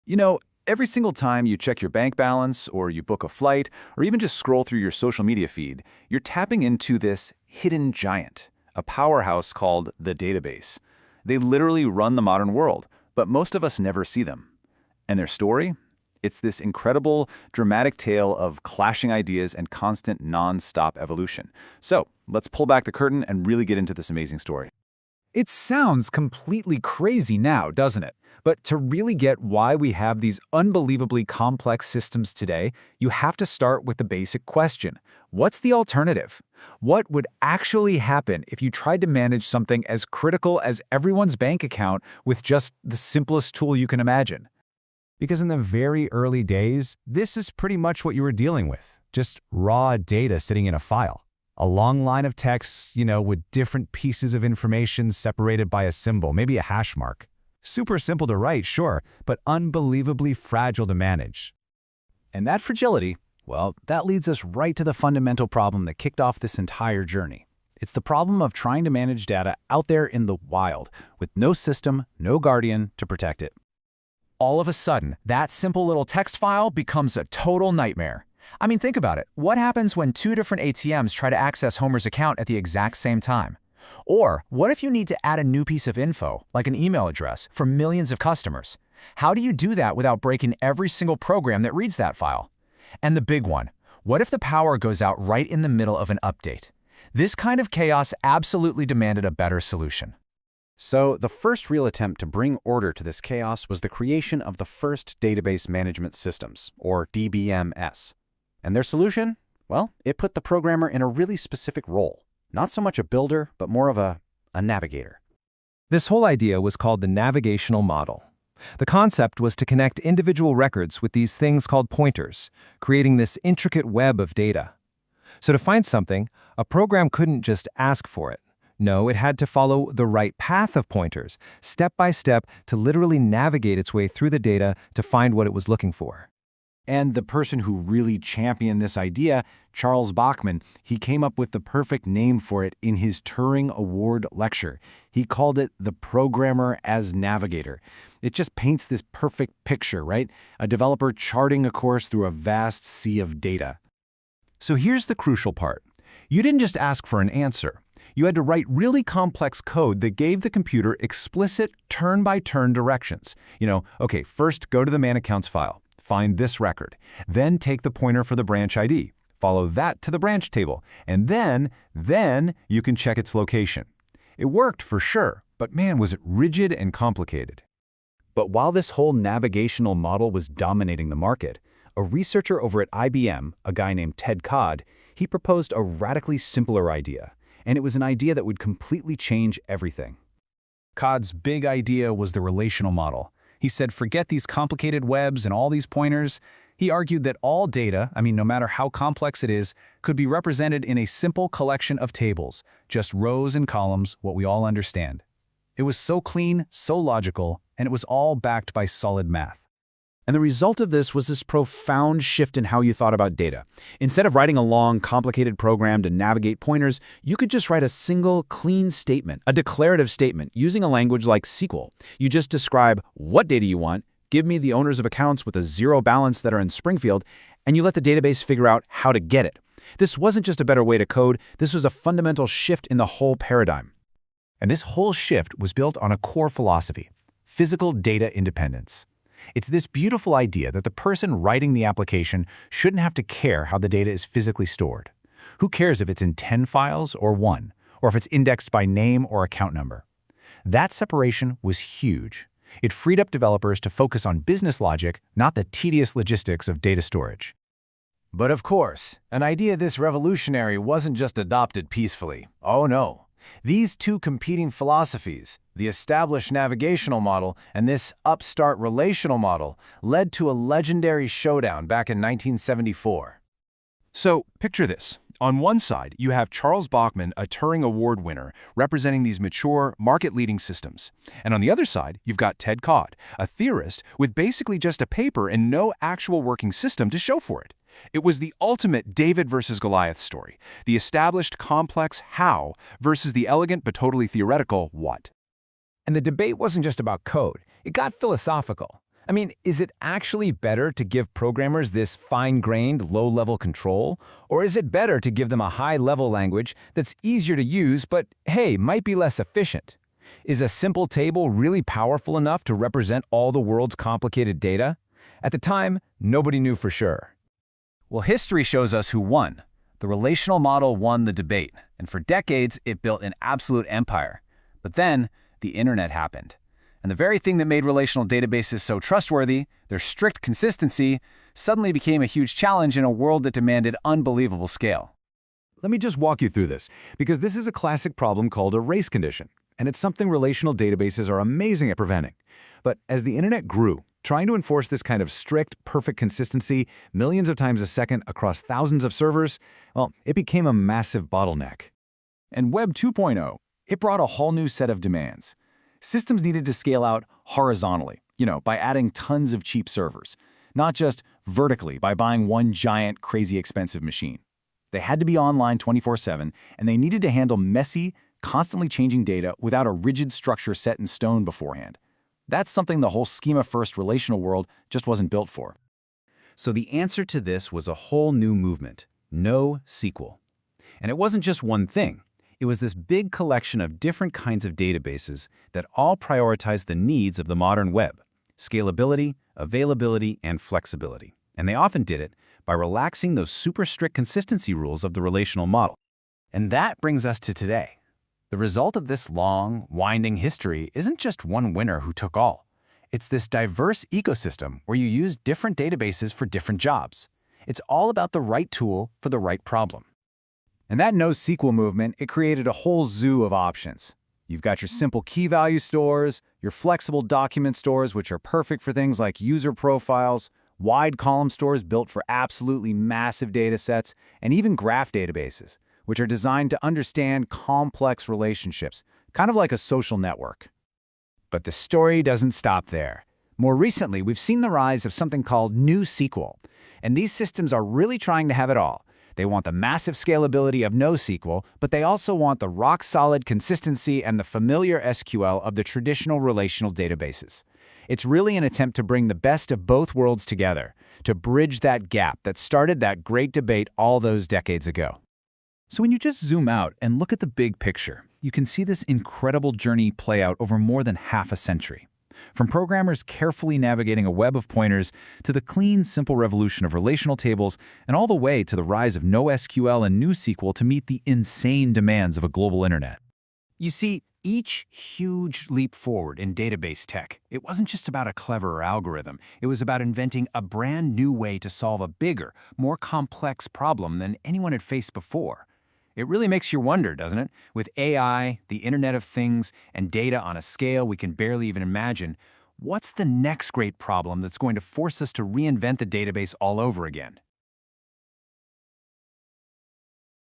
You know, every single time you check your bank balance, or you book a flight, or even just scroll through your social media feed, you're tapping into this hidden giant, a powerhouse called the database. They literally run the modern world, but most of us never see them. And their story? It's this incredible, dramatic tale of clashing ideas and constant non-stop evolution. So, let's pull back the curtain and really get into this amazing story. It sounds completely crazy now, doesn't it? But to really get why we have these unbelievably complex systems today, you have to start with the basic question. What's the alternative? What would actually happen if you tried to manage something as critical as everyone's bank account with just the simplest tool you can imagine? Because in the very early days, this is pretty much what you were dealing with. Just raw data sitting in a file. A long line of texts, with different pieces of information separated by a symbol, maybe a hash mark. Super simple to write, sure, but unbelievably fragile to manage. And that fragility, well, that leads us right to the fundamental problem that kicked off this entire journey. It's the problem of trying to manage data out there in the wild, with no system, no guardian to protect it. All of a sudden, that simple little text file becomes a total nightmare. I mean, think about it. What happens when two different ATMs try to access Homer's account at the exact same time? Or what if you need to add a new piece of info, like an email address, for millions of customers? How do you do that without breaking every single program that reads that file? And the big one, what if the power goes out right in the middle of an update? This kind of chaos absolutely demanded a better solution. So the first real attempt to bring order to this chaos was the creation of the first database management systems, or DBMS. And their solution? Well, it put the programmer in a really specific role. Not so much a builder, but more of a navigator. This whole idea was called the navigational model. The concept was to connect individual records with these things called pointers, creating this intricate web of data. So to find something, a program couldn't just ask for it. No, it had to follow the right path of pointers, step by step, to literally navigate its way through the data to find what it was looking for. And the person who really championed this idea, Charles Bachman, he came up with the perfect name for it in his Turing Award lecture. He called it the programmer as navigator. It just paints this perfect picture, right? A developer charting a course through a vast sea of data. So here's the crucial part. You didn't just ask for an answer. You had to write really complex code that gave the computer explicit turn-by-turn directions. Okay, first go to the man accounts file. Find this record. Then take the pointer for the branch ID. Follow that to the branch table. And then you can check its location. It worked for sure, but man, was it rigid and complicated. But while this whole navigational model was dominating the market, a researcher over at IBM, a guy named Ted Codd, he proposed a radically simpler idea. And it was an idea that would completely change everything. Codd's big idea was the relational model. He said, forget these complicated webs and all these pointers. He argued that all data, no matter how complex it is, could be represented in a simple collection of tables, just rows and columns, what we all understand. It was so clean, so logical, and it was all backed by solid math. And the result of this was this profound shift in how you thought about data. Instead of writing a long, complicated program to navigate pointers, you could just write a single, clean statement, a declarative statement, using a language like SQL. You just describe what data you want, give me the owners of accounts with a zero balance that are in Springfield, and you let the database figure out how to get it. This wasn't just a better way to code, this was a fundamental shift in the whole paradigm. And this whole shift was built on a core philosophy: physical data independence. It's this beautiful idea that the person writing the application shouldn't have to care how the data is physically stored. Who cares if it's in 10 files or 1, or if it's indexed by name or account number? That separation was huge. It freed up developers to focus on business logic, not the tedious logistics of data storage. But of course, an idea this revolutionary wasn't just adopted peacefully. Oh no. These two competing philosophies, the established navigational model and this upstart relational model, led to a legendary showdown back in 1974. So, picture this. On one side, you have Charles Bachman, a Turing Award winner, representing these mature, market-leading systems. And on the other side, you've got Ted Codd, a theorist with basically just a paper and no actual working system to show for it. It was the ultimate David versus Goliath story, the established complex how versus the elegant but totally theoretical what. And the debate wasn't just about code. It got philosophical. I mean, is it actually better to give programmers this fine-grained, low-level control? Or is it better to give them a high-level language that's easier to use but, hey, might be less efficient? Is a simple table really powerful enough to represent all the world's complicated data? At the time, nobody knew for sure. Well, history shows us who won. The relational model won the debate, and for decades it built an absolute empire. But then, the internet happened. And the very thing that made relational databases so trustworthy, their strict consistency, suddenly became a huge challenge in a world that demanded unbelievable scale. Let me just walk you through this, because this is a classic problem called a race condition, and it's something relational databases are amazing at preventing. But as the internet grew, trying to enforce this kind of strict, perfect consistency millions of times a second across thousands of servers, well, it became a massive bottleneck. And Web 2.0, it brought a whole new set of demands. Systems needed to scale out horizontally, by adding tons of cheap servers, not just vertically by buying one giant, crazy expensive machine. They had to be online 24/7, and they needed to handle messy, constantly changing data without a rigid structure set in stone beforehand. That's something the whole schema-first relational world just wasn't built for. So the answer to this was a whole new movement, NoSQL. And it wasn't just one thing. It was this big collection of different kinds of databases that all prioritized the needs of the modern web: scalability, availability, and flexibility. And they often did it by relaxing those super strict consistency rules of the relational model. And that brings us to today. The result of this long, winding history isn't just one winner who took all. It's this diverse ecosystem where you use different databases for different jobs. It's all about the right tool for the right problem. And that NoSQL movement, it created a whole zoo of options. You've got your simple key value stores, your flexible document stores, which are perfect for things like user profiles, wide column stores built for absolutely massive data sets, and even graph databases, which are designed to understand complex relationships, kind of like a social network. But the story doesn't stop there. More recently, we've seen the rise of something called NewSQL, and these systems are really trying to have it all. They want the massive scalability of NoSQL, but they also want the rock-solid consistency and the familiar SQL of the traditional relational databases. It's really an attempt to bring the best of both worlds together, to bridge that gap that started that great debate all those decades ago. So when you just zoom out and look at the big picture, you can see this incredible journey play out over more than half a century. From programmers carefully navigating a web of pointers to the clean, simple revolution of relational tables, and all the way to the rise of NoSQL and NewSQL to meet the insane demands of a global internet. You see, each huge leap forward in database tech, it wasn't just about a clever algorithm. It was about inventing a brand new way to solve a bigger, more complex problem than anyone had faced before. It really makes you wonder, doesn't it? With AI, the Internet of Things, and data on a scale we can barely even imagine, what's the next great problem that's going to force us to reinvent the database all over again?